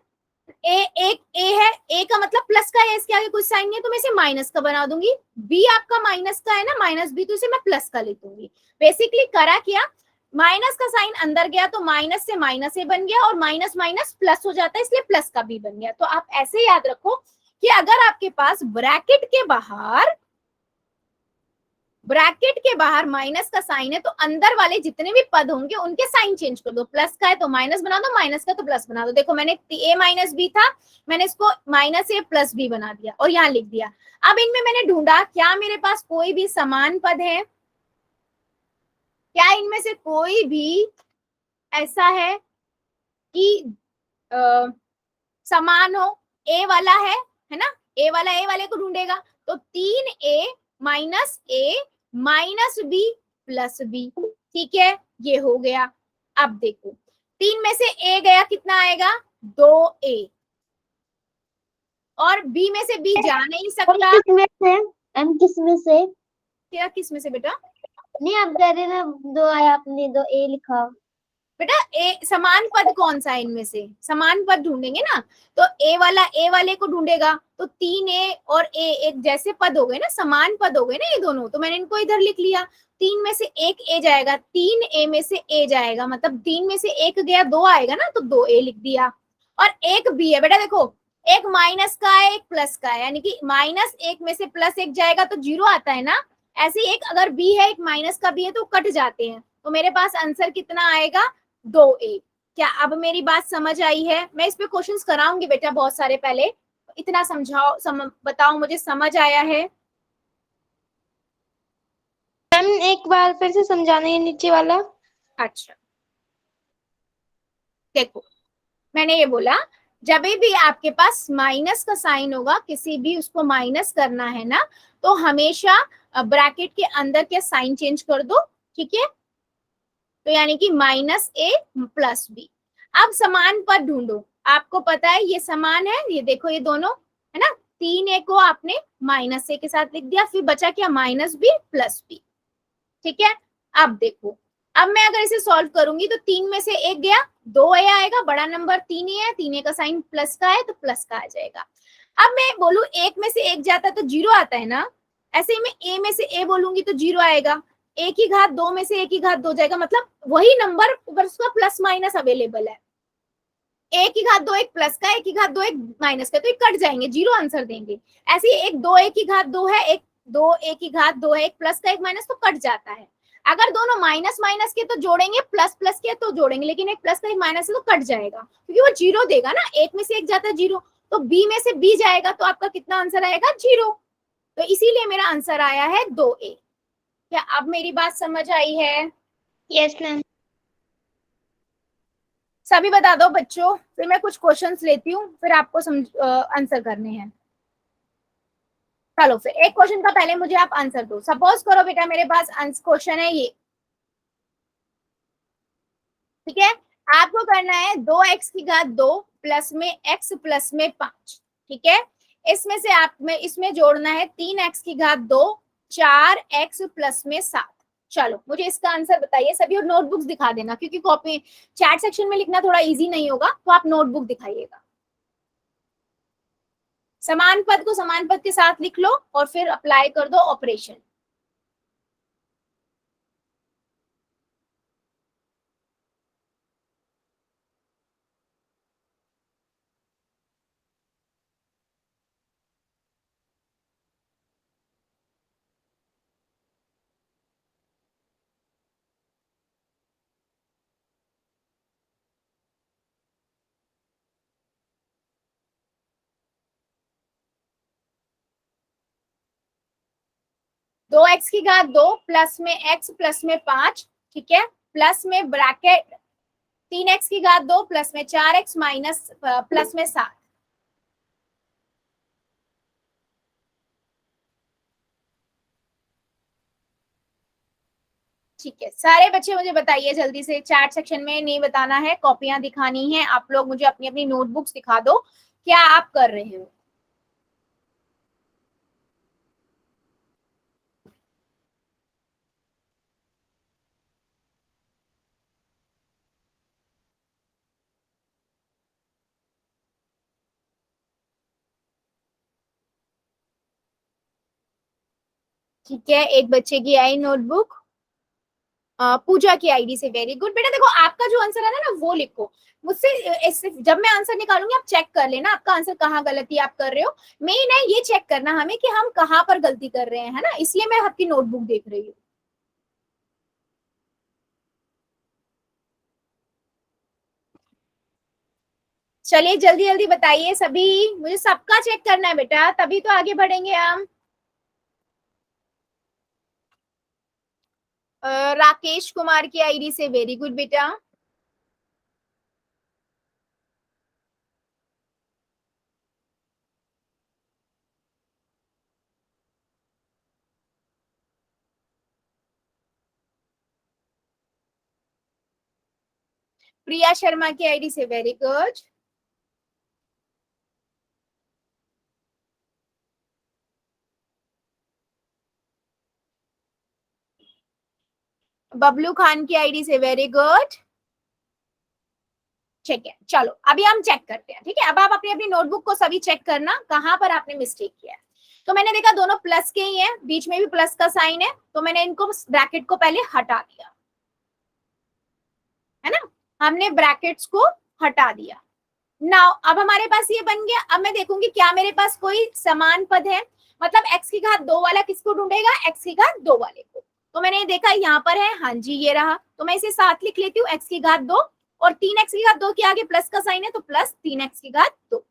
एक ए है, ए का मतलब प्लस का है, इसके आगे कुछ साइन नहीं है तो मैं इसे माइनस का बना दूंगी। बी आपका माइनस का है ना, माइनस बी, तो इसे मैं प्लस का लिख दूंगी। बेसिकली करा क्या, माइनस का साइन अंदर गया तो माइनस से माइनस ए बन गया और माइनस माइनस प्लस हो जाता है, इसलिए प्लस का बी बन गया। तो आप ऐसे याद रखो कि अगर आपके पास ब्रैकेट के बाहर माइनस का साइन है तो अंदर वाले जितने भी पद होंगे उनके साइन चेंज कर दो। प्लस का है तो माइनस बना दो, माइनस का तो प्लस बना दो। देखो मैंने a माइनस बी था, मैंने इसको माइनस ए प्लस बी बना दिया और यहाँ लिख दिया। अब इनमें मैंने ढूंढा क्या मेरे पास कोई भी समान पद है, क्या इनमें से कोई भी ऐसा है कि समान हो। ए वाला है ना, ए वाला ए वाले को ढूंढेगा तो 3a माइनस ए माइनस बी प्लस बी। ठीक है, ये हो गया। अब देखो 3 में से a गया, कितना आएगा 2a, और b में से b जा नहीं सकता। किसमें से? एम किसमें से? क्या किस में से बेटा? नहीं आप कह रहे ना 2 आया, आपने 2 ए लिखा। बेटा ए समान पद कौन सा है इनमें से, समान पद ढूंढेंगे ना तो ए वाला ए वाले को ढूंढेगा तो 3a और a एक जैसे पद हो गए ना, समान पद हो गए ना ये दोनों, तो मैंने इनको इधर लिख लिया। 3 में से एक a जाएगा, 3a में से a जाएगा, मतलब 3 में से एक गया 2 आएगा ना, तो 2a लिख दिया। और एक b है बेटा, देखो एक माइनस का है एक प्लस का है, यानी कि माइनस एक में से प्लस एक जाएगा तो 0 आता है ना। ऐसे ही एक अगर b है एक माइनस का b है तो कट जाते हैं, तो मेरे पास आंसर कितना आएगा 2a। क्या अब मेरी बात समझ आई है? मैं इस पे क्वेश्चंस कराऊंगी बेटा बहुत सारे, पहले इतना समझाओ बताओ मुझे समझ आया है? मैम एक बार फिर से समझाना है नीचे वाला। अच्छा देखो मैंने ये बोला जब भी आपके पास माइनस का साइन होगा, किसी भी उसको माइनस करना है ना, तो हमेशा ब्रैकेट के अंदर के साइन चेंज कर दो, ठीक है। तो यानी कि -a+b। अब समान पद ढूंढो, आपको पता है ये समान है, ये देखो ये दोनों है ना, 3a को आपने -a के साथ लिख दिया, फिर बचा क्या -b+b, ठीक है। अब देखो, अब मैं अगर इसे सॉल्व करूंगी तो 3 में से 1 गया, 2a आएगा, बड़ा नंबर 3a है, 3a का साइन प्लस का है तो प्लस का आ जाएगा। अब मैं बोलू 1 में से 1 जाता है तो 0 आता है ना, ऐसे ही मैं a में से a बोलूंगी तो 0 आएगा, a की घात 2 में से a की घात 2 जाएगा, मतलब वही नंबर उसका प्लस माइनस अवेलेबल है। a की घात 2 एक प्लस का, a की घात 2 एक माइनस का, तो ये कट जाएंगे, 0 आंसर देंगे। ऐसे ही एक 2a की घात 2 है, एक 2a की घात 2 है, एक प्लस का एक माइनस, तो कट जाता है। अगर दोनों माइनस माइनस के तो जोड़ेंगे, प्लस प्लस के तो जोड़ेंगे, लेकिन एक प्लस का एक माइनस है तो कट जाएगा, क्योंकि वो 0 देगा ना, 1 में से 1 जाता है 0, तो b में से b जाएगा, तो आपका कितना आंसर आएगा 0। तो इसीलिए मेरा आंसर आया है 2a। क्या अब मेरी बात समझ आई है? Yes ma'am. सभी बता दो बच्चों, फिर मैं कुछ क्वेश्चंस लेती हूँ, फिर आपको आंसर करने हैं। चलो फिर एक क्वेश्चन का पहले मुझे आप आंसर दो। सपोज करो बेटा मेरे पास क्वेश्चन है ये, ठीक है। आपको करना है 2x की घात 2 प्लस में x प्लस में 5, ठीक है। इसमें से आप में इसमें जोड़ना है 3x की घात 2 4x प्लस में 7। चलो मुझे इसका आंसर बताइए सभी, और नोटबुक्स दिखा देना, क्योंकि कॉपी चैट सेक्शन में लिखना थोड़ा इजी नहीं होगा, तो आप नोटबुक दिखाइएगा। समान पद को समान पद के साथ लिख लो और फिर अप्लाई कर दो ऑपरेशन। दो एक्स की घात 2 प्लस में x प्लस में 5, ठीक है, प्लस में ब्रैकेट 3x की घात 2 प्लस में 4x माइनस प्लस में 7। ठीक है, सारे बच्चे मुझे बताइए जल्दी से, चैट सेक्शन में नहीं बताना है, कॉपियां दिखानी है। आप लोग मुझे अपनी अपनी नोटबुक्स दिखा दो, क्या आप कर रहे हो। ठीक है, एक बच्चे की आई नोटबुक, पूजा की आईडी से। वेरी गुड बेटा, देखो आपका जो आंसर है ना वो लिखो मुझसे, जब मैं आंसर निकालूंगी आप चेक कर लेना आपका आंसर कहाँ गलती आप कर रहे हो। मेन है ये चेक करना हमें कि हम कहाँ पर गलती कर रहे हैं, है ना, इसलिए मैं आपकी नोटबुक देख रही हूँ। चलिए जल्दी जल्दी बताइए सभी, मुझे सबका चेक करना है बेटा, तभी तो आगे बढ़ेंगे हम। राकेश कुमार की आईडी से। वेरी गुड बेटा। प्रिया शर्मा की आईडी से। Very good. बबलू खान की आईडी से। Very good. ठीक है, चलो अभी हम चेक करते हैं, ठीक है। अब आप अपनी अपनी नोटबुक को सभी चेक करना कहाँ पर आपने मिस्टेक किया है। तो मैंने देखा दोनों प्लस के ही हैं, बीच में भी प्लस का साइन है, तो मैंने इनको ब्रैकेट को पहले हटा दिया, है ना, हमने ब्रैकेट्स को हटा दिया। नाउ अब हमारे पास ये बन गया। अब मैं देखूंगी क्या मेरे पास कोई समान पद है, मतलब x की घात 2 वाला किसको ढूंढेगा, x की घात 2 वाले को। तो मैंने देखा यहाँ पर है, हाँ जी ये रहा, तो मैं इसे साथ लिख लेती हूँ, x की घात 2 और 3x की घात 2 के आगे प्लस का साइन है तो प्लस 3x की घात 2।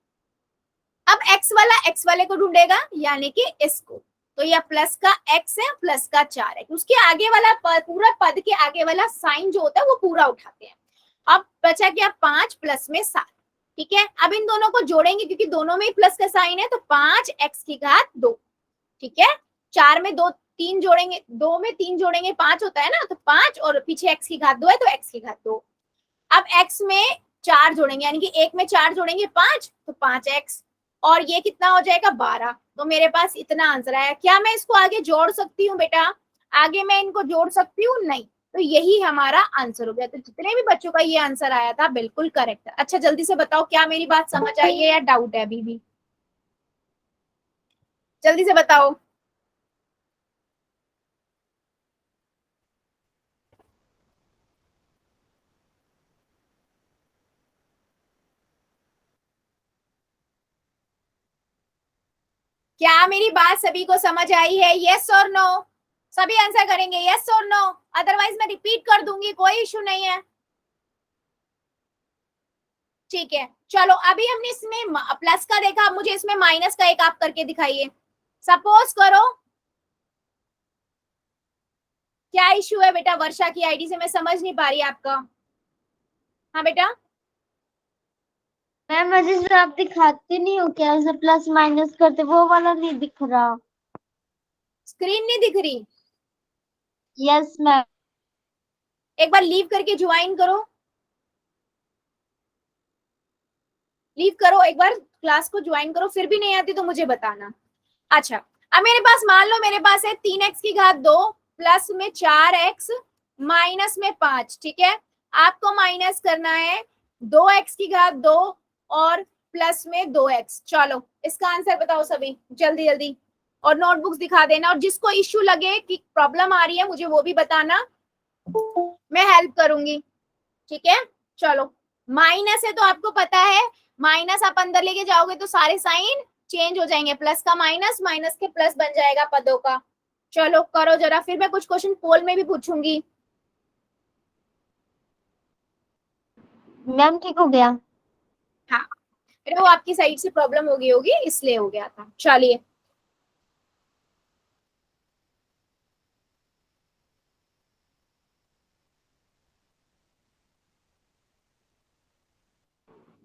अब x वाला x वाले को ढूंढेगा, यानी कि इसको, तो यह प्लस का x है, प्लस का 4 है, उसके आगे वाला पूरा पद के आगे वाला साइन जो होता है वो पूरा उठाते हैं। अब बचा क्या 5 प्लस में 7, ठीक है। अब इन दोनों को जोड़ेंगे क्योंकि दोनों में ही प्लस का साइन है, तो 5x⁻2, ठीक है। 4 में 2 3 जोड़ेंगे, 2 में 3 जोड़ेंगे 5 होता है ना, तो 5 और पीछे x⁻2 है तो x⁻2। अब x में 4 जोड़ेंगे, यानी कि 1 में 4 जोड़ेंगे 5, तो 5x, और ये कितना हो जाएगा 12। तो मेरे पास इतना आंसर आया। क्या मैं इसको आगे जोड़ सकती हूँ बेटा? आगे मैं इनको जोड़ सकती हूँ? नहीं। तो यही हमारा आंसर हो गया। तो जितने भी बच्चों का ये आंसर आया था बिल्कुल करेक्ट है। अच्छा जल्दी से बताओ, क्या मेरी बात समझ आई है या डाउट है अभी भी? जल्दी से बताओ। क्या मेरी बात सभी को समझ आई है? यस और नो? सभी आंसर करेंगे यस और नो, अदरवाइज मैं रिपीट कर दूंगी, कोई इशू नहीं है। ठीक है, चलो अभी हमने इसमें प्लस का देखा, अब मुझे इसमें माइनस का एक आप करके दिखाइए। सपोज करो, क्या इशू है बेटा? वर्षा की आईडी से मैं समझ नहीं पा रही आपका। हाँ बेटा, मैम मुझे जो आप दिखाते नहीं हो क्या, उसे प्लस माइनस करते, वो वाला नहीं दिख रहा। स्क्रीन नहीं दिख रही? Yes ma'am. एक बार लीव करके ज्वाइन करो, लीव करो, एक बार क्लास को ज्वाइन करो, फिर भी नहीं आती तो मुझे बताना। अच्छा, अब मेरे पास मान लो मेरे पास है 3x⁻2 प्लस में 4x माइनस में 5, ठीक है। आपको माइनस करना है 2x⁻2 और प्लस में 2x। चलो इसका आंसर बताओ सभी जल्दी जल्दी, और नोटबुक्स दिखा देना, और जिसको इश्यू लगे कि प्रॉब्लम आ रही है मुझे वो भी बताना, मैं हेल्प करूंगी, ठीक है। चलो, माइनस है तो आपको पता है, माइनस आप अंदर लेके जाओगे तो सारे साइन चेंज हो जाएंगे, प्लस का माइनस, माइनस के प्लस बन जाएगा पदों का। चलो करो जरा, फिर मैं कुछ क्वेश्चन पोल में भी पूछूंगी। मैम ठीक हो गया। हाँ, फिर वो आपकी साइड से प्रॉब्लम हो गई होगी इसलिए हो गया था। चलिए,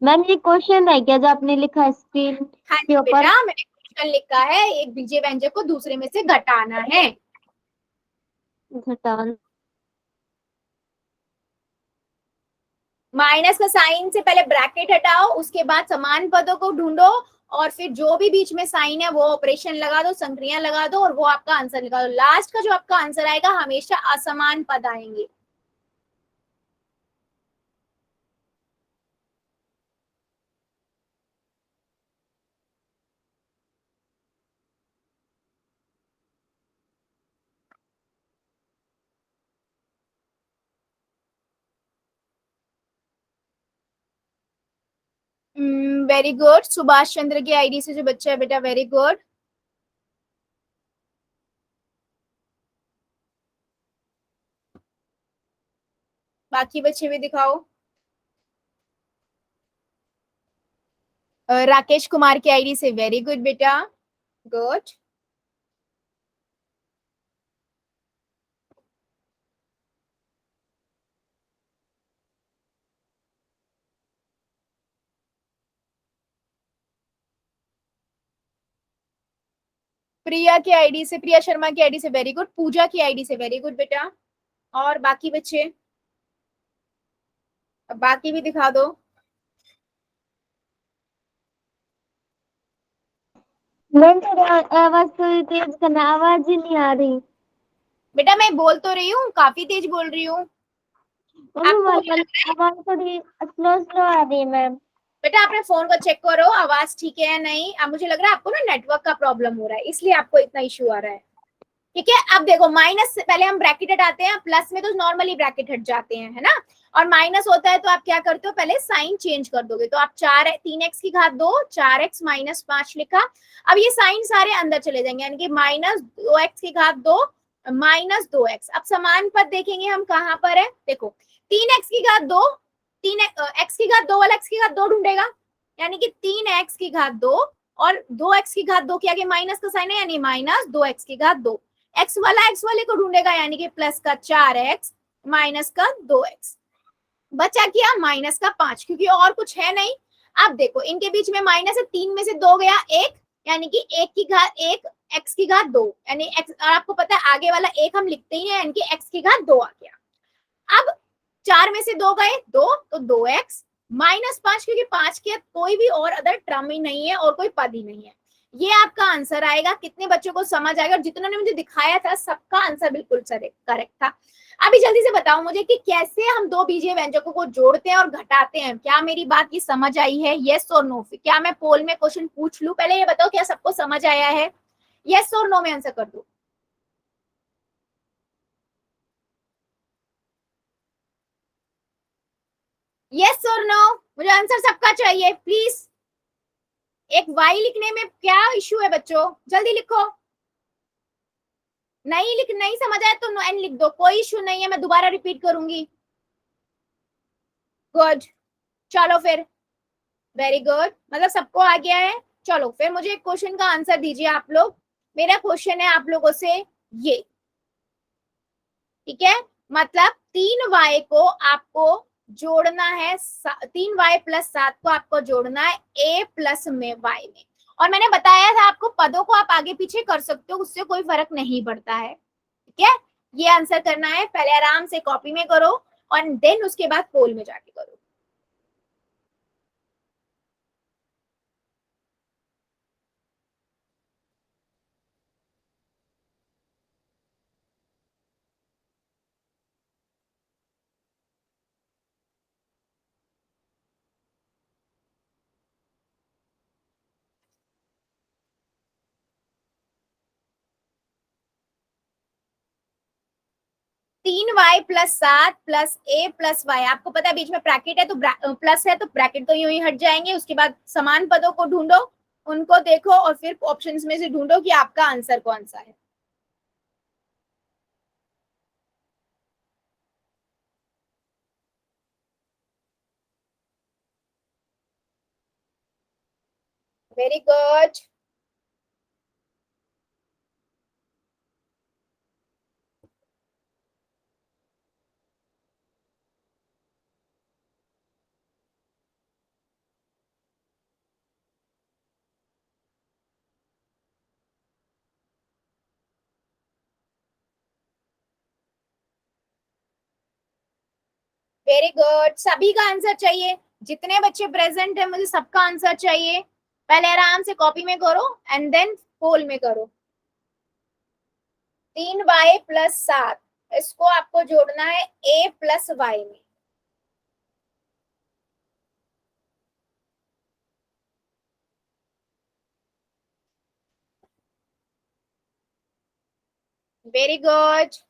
मैम ये क्वेश्चन है क्या जो आपने लिखा है स्क्रीन हाँ के जी ऊपर? बेटा, मैंने क्वेश्चन लिखा है, एक बीजीय व्यंजक को दूसरे में से घटाना है। घटान। माइनस का साइन से पहले ब्रैकेट हटाओ, उसके बाद समान पदों को ढूंढो, और फिर जो भी बीच में साइन है वो ऑपरेशन लगा दो, संक्रिया लगा दो, और वो आपका आंसर निकालो। लास्ट का जो आपका आंसर आएगा हमेशा असमान पद आएंगे। वेरी गुड, सुभाष चंद्र की आईडी से जो बच्चा है बेटा, वेरी गुड। बाकी बच्चे भी दिखाओ। राकेश कुमार की आईडी से वेरी गुड बेटा, गुड। प्रिया की आईडी से, प्रिया शर्मा की आईडी से वेरी गुड, पूजा की आईडी से वेरी गुड बेटा। और बाकी बच्चे, बाकी भी दिखा दो। मैम थोड़ा आवाज थोड़ी तेज करना, आवाज ही नहीं आ रही। बेटा मैं बोल तो रही हूँ, काफी तेज बोल रही हूँ। मैम आपको लग रहा है? आवाज थोड़ी स्लो स्लो आ रही है मैम। बेटा अपने फोन को चेक करो, आवाज ठीक है या नहीं। अब मुझे लग रहा है आपको ना नेटवर्क का प्रॉब्लम हो रहा है, इसलिए आपको इतना इश्यू आ रहा है, ठीक है। अब देखो, माइनस से पहले हम ब्रैकेट हटाते हैं, प्लस में तो नॉर्मली ब्रैकेट हट जाते हैं, है ना। और माइनस होता है तो आप क्या करते हो, पहले साइन चेंज कर दोगे। तो आप 3x⁻2 4x माइनस 5 लिखा। अब ये साइन सारे अंदर चले जाएंगे, यानी कि -2x⁻2 -2x। अब समान पद देखेंगे हम कहाँ पर है, देखो 3x⁻2, 3x⁻2 वाला x⁻2 ढूंढेगा, यानी कि 3x⁻2 और 2x⁻2 के आगे माइनस का साइन है, यानी -2x⁻2। एक्स वाला एक्स वाले को ढूंढेगा, यानी कि प्लस का 4x माइनस का 2x। बचा क्या माइनस का 5, क्योंकि और कुछ है नहीं। अब देखो इनके बीच में माइनस है, 3 में से 2 गया 1, यानी कि 1 की घात 1 x की घात 2, यानी x, और आपको पता है आगे वाला 1 हम लिखते ही हैं, यानी कि x की घात 2 आ गया। अब 4 में से 2 गए 2, तो 2x माइनस 5, क्योंकि 5 के कोई भी और अदर टर्म ही नहीं है और कोई पद ही नहीं है। ये आपका आंसर आएगा। कितने बच्चों को समझ आएगा? और जितनों ने मुझे दिखाया था सबका आंसर बिल्कुल करेक्ट था। अभी जल्दी से बताओ मुझे कि कैसे हम दो बीजीय व्यंजकों को जोड़ते हैं और घटाते हैं। क्या मेरी बात की समझ आई है? यस और नो। क्या मैं पोल में क्वेश्चन पूछ लूं? पहले ये बताओ क्या सबको समझ आया है? यस और नो में आंसर कर दो। यस और नो, मुझे आंसर सबका चाहिए प्लीज। एक वाई लिखने में क्या इश्यू है बच्चों? जल्दी लिखो। नहीं समझ आया तो नो एन लिख दो, कोई इश्यू नहीं है, मैं दोबारा रिपीट करूंगी। गुड, चलो फिर, वेरी गुड, मतलब सबको आ गया है। चलो फिर मुझे एक क्वेश्चन का आंसर दीजिए आप लोग। मेरा क्वेश्चन है आप लोगों से ये, ठीक है, मतलब 3y को आपको जोड़ना है, 3y प्लस 7 को आपको जोड़ना है a प्लस में y में। और मैंने बताया था आपको पदों को आप आगे पीछे कर सकते हो, उससे कोई फर्क नहीं पड़ता है, ठीक है। ये आंसर करना है, पहले आराम से कॉपी में करो और देन उसके बाद पोल में जाके करो। तीन वाई प्लस 7 प्लस ए प्लस वाई, आपको पता है बीच में ब्रैकेट है तो प्लस है तो ब्रैकेट तो यूं ही हट जाएंगे। उसके बाद समान पदों को ढूंढो, उनको देखो और फिर ऑप्शंस में से ढूंढो कि आपका आंसर कौन सा है। वेरी गुड, वेरी गुड, सभी का आंसर चाहिए। जितने बच्चे प्रेजेंट है मुझे सबका आंसर चाहिए। पहले आराम से कॉपी में करो एंड देन पोल में करो। 3y+7 इसको आपको जोड़ना है a प्लस वाई में। Very good.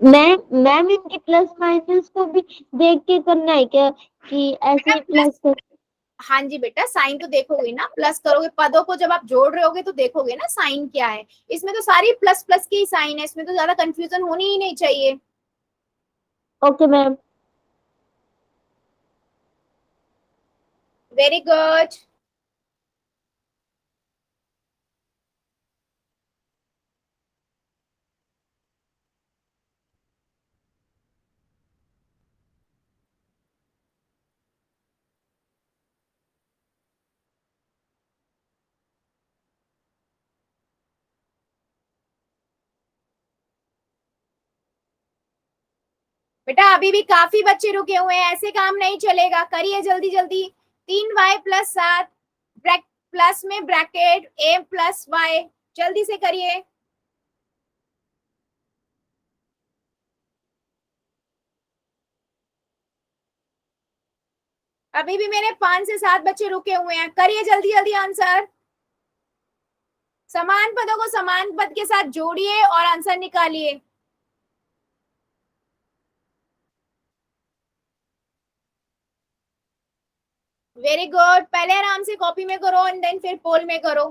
मैम इनके प्लस माइनस को भी देख के करना है क्या कि ऐसे प्लस कर? हाँ जी बेटा, साइन तो देखोगे ना, प्लस करोगे, पदों को जब आप जोड़ रहे होगे तो देखोगे ना साइन क्या है। इसमें तो सारी प्लस प्लस की साइन है, इसमें तो ज्यादा कंफ्यूजन होनी ही नहीं चाहिए। Okay ma'am. Very good. बेटा अभी भी काफी बच्चे रुके हुए हैं, ऐसे काम नहीं चलेगा, करिए जल्दी जल्दी। 3y+7 प्लस में ब्रैकेट a प्लस वाई, जल्दी से करिए। अभी भी मेरे 5 से 7 बच्चे रुके हुए हैं, करिए जल्दी जल्दी आंसर। समान पदों को समान पद के साथ जोड़िए और आंसर निकालिए। वेरी गुड, पहले आराम से कॉपी में करो एंड देन फिर पोल में करो।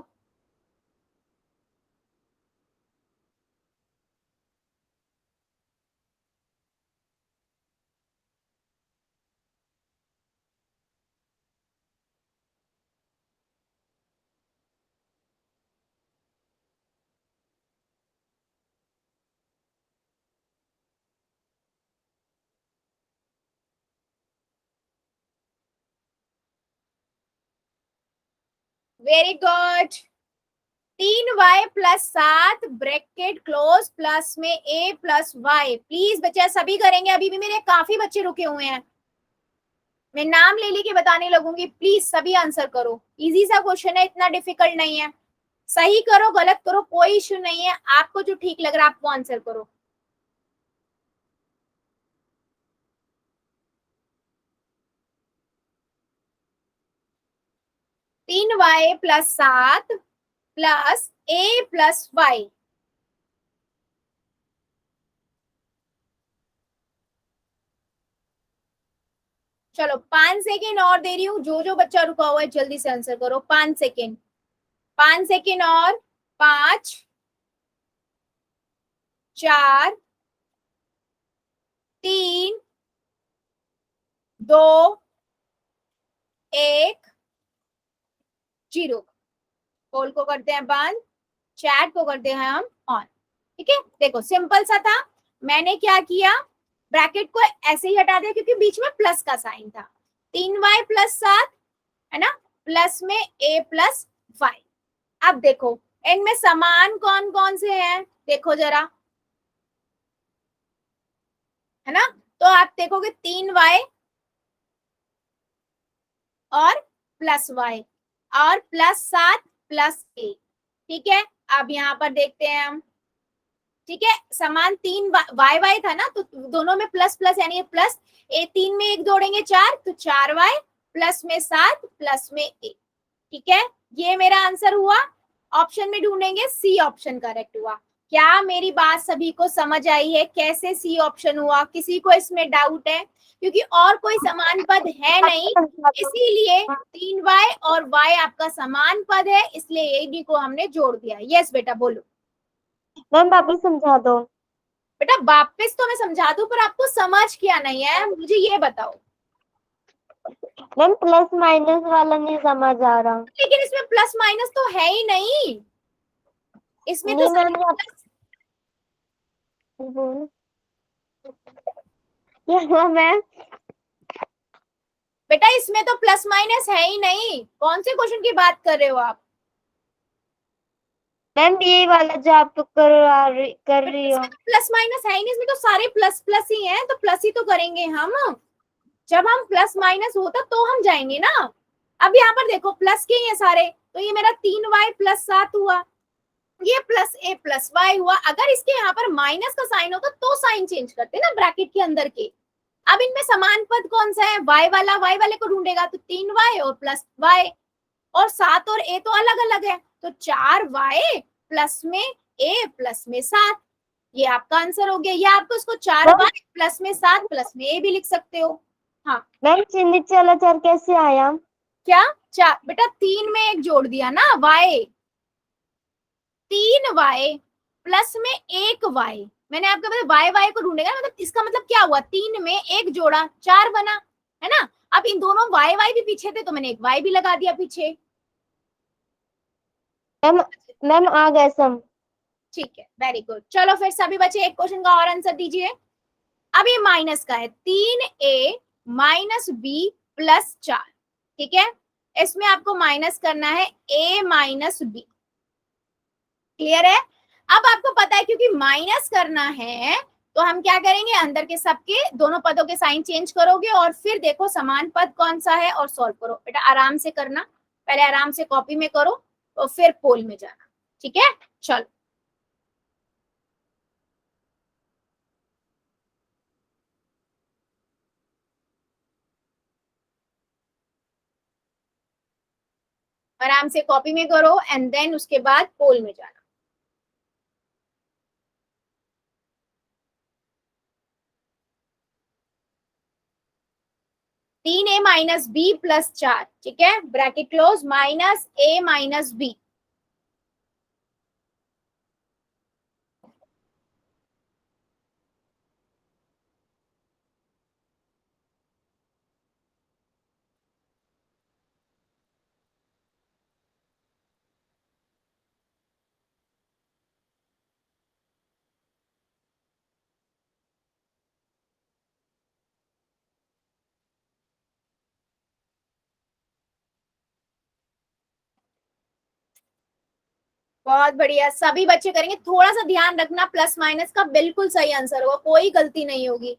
Very good. 3y+7 bracket close plus में a+y। प्लीज बच्चे सभी करेंगे, अभी भी मेरे काफी बच्चे रुके हुए हैं, मैं नाम ले लेके बताने लगूंगी, प्लीज सभी आंसर करो। इजी सा क्वेश्चन है, इतना डिफिकल्ट नहीं है। सही करो गलत करो कोई इश्यू नहीं है, आपको जो ठीक लग रहा है आप वो आंसर करो। तीन y+7 प्लस a+y। चलो 5 सेकेंड और दे रही हूँ, जो जो बच्चा रुका हुआ है जल्दी से आंसर करो। 5 सेकेंड, 5 सेकेंड और 5, 4, 3, 2, 1, 0। पोल को करते हैं बंद, चैट को करते हैं हम ऑन। ठीक है, देखो सिंपल सा था। मैंने क्या किया, ब्रैकेट को ऐसे ही हटा दिया क्योंकि बीच में प्लस का साइन था। 3y+7 है ना, प्लस में a+y। अब देखो इनमें समान कौन कौन से हैं, देखो जरा, है ना। तो आप देखोगे 3y और +y और +7 +a। ठीक है, अब यहाँ पर देखते हैं हम। ठीक है, समान 3 वाई वाई था ना, तो दोनों में प्लस प्लस यानी प्लस ए, 3 में 1 जोड़ेंगे 4, तो 4y प्लस में 7 प्लस में a। ठीक है, ये मेरा आंसर हुआ। ऑप्शन में ढूंढेंगे, सी ऑप्शन करेक्ट हुआ। क्या मेरी बात सभी को समझ आई है, कैसे सी ऑप्शन हुआ? किसी को इसमें डाउट है? क्योंकि और कोई समान पद है नहीं, इसीलिए 3y और y आपका समान पद है, इसलिए ए को हमने जोड़ दिया। यस बेटा बोलो। मैम वापस समझा दो। बेटा वापस तो मैं समझा दूं, पर आपको समझ क्या नहीं है मुझे ये बताओ। मैम प्लस माइनस वाला नहीं समझ आ रहा। लेकिन इसमें प्लस माइनस तो है ही नहीं, इसमें तो नहीं मैम प्लस। बोल क्या हुआ मैम? बेटा इसमें तो प्लस माइनस है ही नहीं, कौन से क्वेश्चन की बात कर रहे हो आप? मैम ये वाला जो आप कर बेटा रही हो। इसमें तो प्लस माइनस है ही नहीं, इसमें तो सारे प्लस प्लस ही हैं, तो प्लस ही तो करेंगे हम। जब हम प्लस माइनस होता तो हम जाएंगे ना। अब यहाँ पर देखो प्लस के ही है सारे, तो ये मेरा 3y+7 हुआ, ये +a+y हुआ। अगर इसके यहाँ पर माइनस का साइन होता तो साइन चेंज करते ना ब्रैकेट के अंदर के। अब इनमें समान पद कौन सा है, y वाला y वाले को ढूंढेगा, तो 3y और +y, और 7 और a तो अलग अलग है, तो 4y प्लस में a प्लस में 7। ये आपका आंसर हो गया। या आपको इसको 4y प्लस में 7 प्लस में a भी लिख सकते हो। हाँ मैम नीचे वाला चार कैसे आया? क्या, चार बेटा 3 में 1 जोड़ दिया ना y, 3y प्लस में 1y। मैंने आपको बताया वाई वाई को ढूंढेगा, मतलब इसका मतलब क्या हुआ, 3 में 1 जोड़ा 4 बना, है ना। अब इन दोनों वाई वाई भी पीछे थे, तो मैंने एक वाई भी लगा दिया पीछे। मैम मैम आ गए सम। ठीक है, वेरी गुड। चलो फिर सभी बच्चे एक क्वेश्चन का और आंसर दीजिए। अब ये माइनस का है, 3a-b+4। ठीक है, इसमें आपको माइनस करना है a-b। क्लियर है? अब आपको पता है क्योंकि माइनस करना है, तो हम क्या करेंगे, अंदर के सबके दोनों पदों के साइन चेंज करोगे और फिर देखो समान पद कौन सा है और सॉल्व करो। बेटा आराम से करना, पहले आराम से कॉपी में करो और फिर पोल में जाना। ठीक है, चलो। आराम से कॉपी में करो एंड देन उसके बाद पोल में जाना। 3a-b+4। ठीक है, ब्रैकेट क्लोज, -a-b। बहुत बढ़िया, सभी बच्चे करेंगे। थोड़ा सा ध्यान रखना, प्लस माइनस का बिल्कुल सही आंसर होगा, कोई गलती नहीं होगी।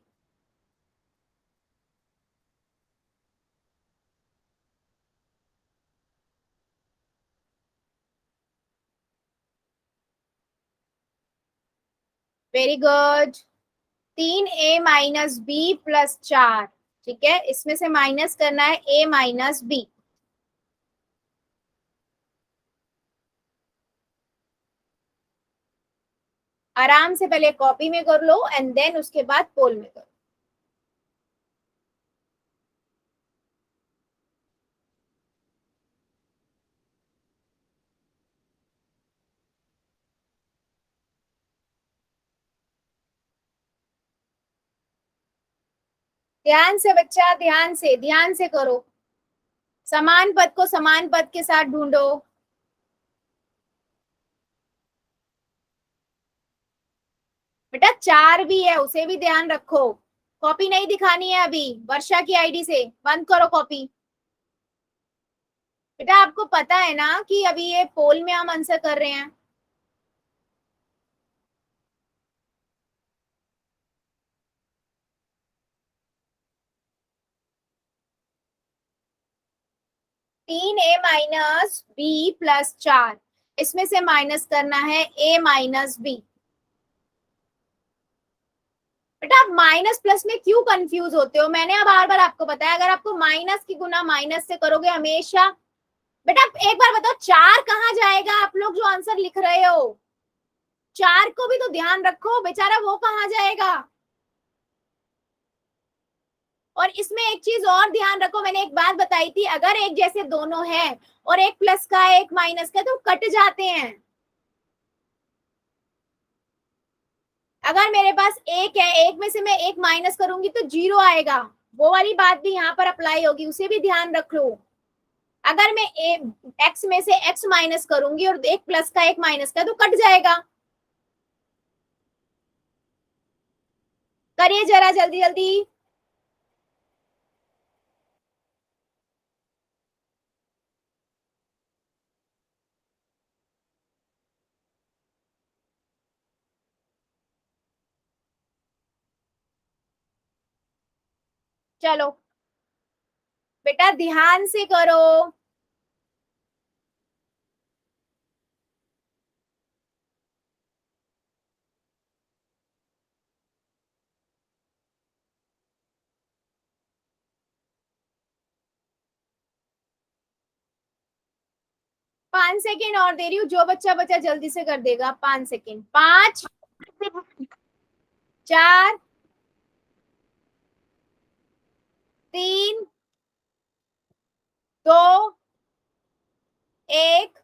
Very good. 3a - b + 4, ठीक है, इसमें से माइनस करना है a - b। आराम से पहले कॉपी में कर लो एंड देन उसके बाद पोल में करो। ध्यान से बच्चा, ध्यान से करो। समान पद को समान पद के साथ ढूंढो। बेटा 4 भी है, उसे भी ध्यान रखो। कॉपी नहीं दिखानी है अभी, वर्षा की आईडी से बंद करो कॉपी। बेटा आपको पता है ना कि अभी ये पोल में हम आंसर कर रहे हैं। तीन a - b + 4, इसमें से माइनस करना है a - b। बेटा आप माइनस प्लस में क्यों कंफ्यूज होते हो? मैंने अब बार बार आपको बताया, अगर आपको माइनस की गुना माइनस से करोगे हमेशा। बेटा आप एक बार बताओ, 4 कहाँ जाएगा? आप लोग जो आंसर लिख रहे हो, 4 को भी तो ध्यान रखो बेचारा, वो कहाँ जाएगा? और इसमें एक चीज और ध्यान रखो, मैंने एक बात बताई थी, अगर एक जैसे दोनों हैं और एक प्लस का है एक माइनस का, तो कट जाते हैं। अगर मेरे पास एक है, एक में से मैं एक माइनस करूंगी तो 0 आएगा। वो वाली बात भी यहाँ पर अप्लाई होगी, उसे भी ध्यान रख लो। अगर मैं एक्स में से एक्स माइनस करूंगी और एक प्लस का एक माइनस का, तो कट जाएगा। करिए जरा जल्दी जल्दी। चलो बेटा ध्यान से करो। 5 सेकेंड और दे रही हूँ, जो बच्चा बच्चा जल्दी से कर देगा। 5 सेकेंड। 5 4 3 2 1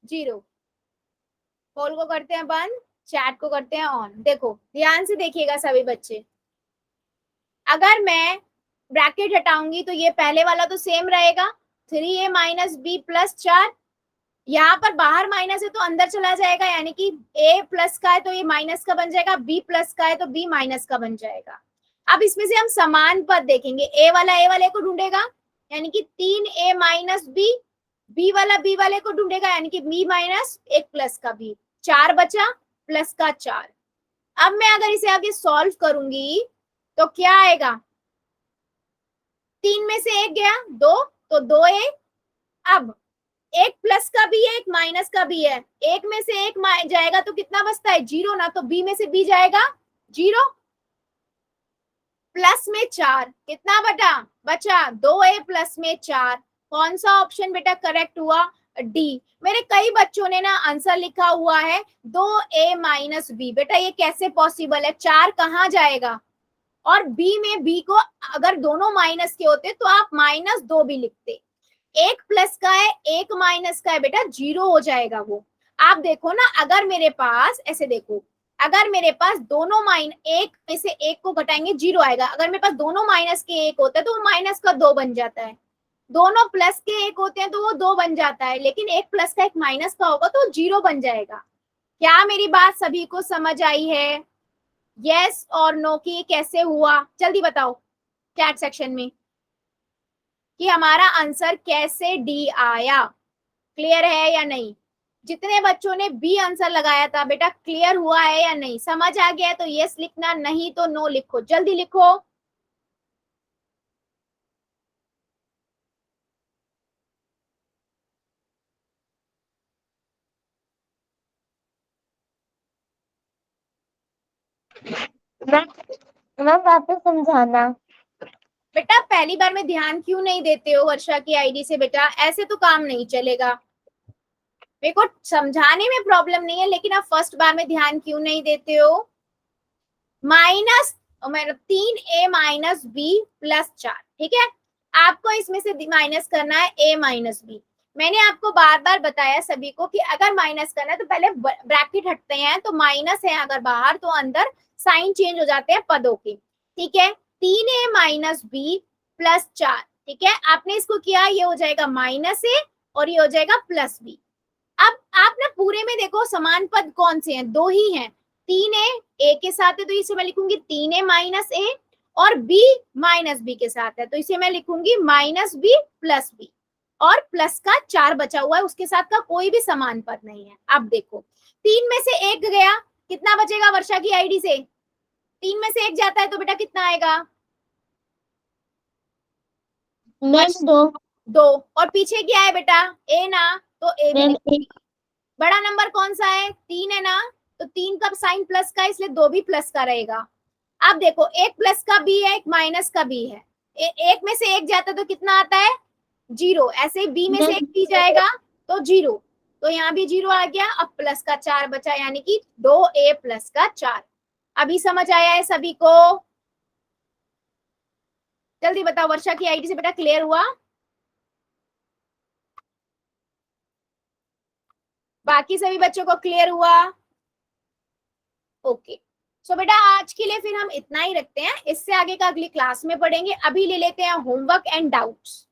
0। पोल को करते हैं बंद, चैट को करते हैं ऑन। देखो ध्यान से देखिएगा सभी बच्चे, अगर मैं ब्रैकेट हटाऊंगी तो ये पहले वाला तो सेम रहेगा, 3a - b + 4। यहाँ पर बाहर माइनस है तो अंदर चला जाएगा, यानी कि a प्लस का है तो ये माइनस का बन जाएगा, b प्लस का है तो b माइनस का बन जाएगा। अब इसमें से हम समान पद देखेंगे, a वाले को ढूंढेगा, यानी कि 3a - b, b वाला b वाले को ढूंढेगा, यानी कि b माइनस एक प्लस का b। 4 बचा, प्लस का 4। अब मैं अगर इसे आगे सॉल्व करूंगी तो क्या आएगा? 3 में से 1 गया, 2, तो 2a। अब एक प्लस का भी है एक माइनस का भी है, एक में से एक जाएगा तो कितना बचता है? 0 ना, तो b में से b जाएगा 0। प्लस में 4, कितना बचा 2a प्लस में 4। कौन सा ऑप्शन बेटा करेक्ट हुआ? डी। मेरे कई बच्चों ने ना आंसर लिखा हुआ है 2a - b। बेटा ये कैसे पॉसिबल है? 4 कहाँ जाएगा? और b में b को अगर दोनों माइनस के होते तो आप -2 भी लिखते। एक प्लस का है एक माइनस का है, बेटा 0 हो जाएगा वो। आप देखो ना, अगर मेरे पास ऐसे देखो, अगर मेरे पास दोनों एक में से एक को घटाएंगे 0 आएगा। अगर मेरे पास दोनों माइनस के एक होता है तो वो माइनस का 2 बन जाता है। दोनों प्लस के एक होते हैं तो वो 2 बन जाता है, लेकिन एक प्लस का एक माइनस का होगा तो 0 बन जाएगा। क्या मेरी बात सभी को समझ आई है? यस और नो की कैसे हुआ, जल्दी बताओ चैट सेक्शन में कि हमारा आंसर कैसे डी आया। क्लियर है या नहीं? जितने बच्चों ने बी आंसर लगाया था बेटा क्लियर हुआ है या नहीं, समझ आ गया है तो यस लिखना, नहीं तो नो लिखो, जल्दी लिखो। मैम मैम वापस समझाना। बेटा पहली बार में ध्यान क्यों नहीं देते हो वर्षा की आईडी से, बेटा ऐसे तो काम नहीं चलेगा। मेरे को समझाने में प्रॉब्लम नहीं है, लेकिन आप फर्स्ट बार में ध्यान क्यों नहीं देते हो। Minus 3a minus B plus 4, ठीक है, आपको इसमें से माइनस करना है a माइनस बी। मैंने आपको बार बार बताया सभी को कि अगर माइनस करना है तो पहले ब्रैकेट हटते हैं, तो माइनस है अगर बाहर तो अंदर साइन चेंज हो जाते हैं पदों के, ठीक है। 3a माइनस बी प्लस 4, ठीक है, आपने इसको किया, ये हो जाएगा माइनस ए और ये हो जाएगा प्लस बी। अब आप ना पूरे में देखो समान पद कौन से हैं, दो ही हैं, 3a ए के साथ है तो इसे मैं लिखूंगी 3a माइनस ए, और b माइनस बी के साथ है तो इसे मैं लिखूंगी माइनस बी प्लस बी, और प्लस का 4 बचा हुआ है, उसके साथ का कोई भी समान पद नहीं है। अब देखो 3 में से 1 गया, कितना बचेगा वर्षा की आईडी से, 3 में से 1 जाता है तो बेटा कितना आएगा, मैम 2। 2, और पीछे क्या है बेटा a ना, तो a भी मैम लिखूंगी। बड़ा नंबर कौन सा है, 3 है ना, तो 3 का साइन प्लस का, इसलिए 2 भी प्लस का रहेगा। अब देखो एक प्लस का भी है, एक माइनस का भी है, एक में से 1 जाता तो कितना आता है, 0, ऐसे ही b में से 1 भी जाएगा तो 0, तो यहाँ भी 0 आ गया। अब प्लस का 4 बचा, यानी कि 2a प्लस का 4। अभी समझ आया है सभी को, जल्दी बताओ वर्षा की आईडी से बेटा क्लियर हुआ, बाकी सभी बच्चों को क्लियर हुआ, ओके। सो बेटा आज के लिए फिर हम इतना ही रखते हैं, इससे आगे का अगली क्लास में पढ़ेंगे। अभी ले लेते हैं होमवर्क एंड डाउट्स।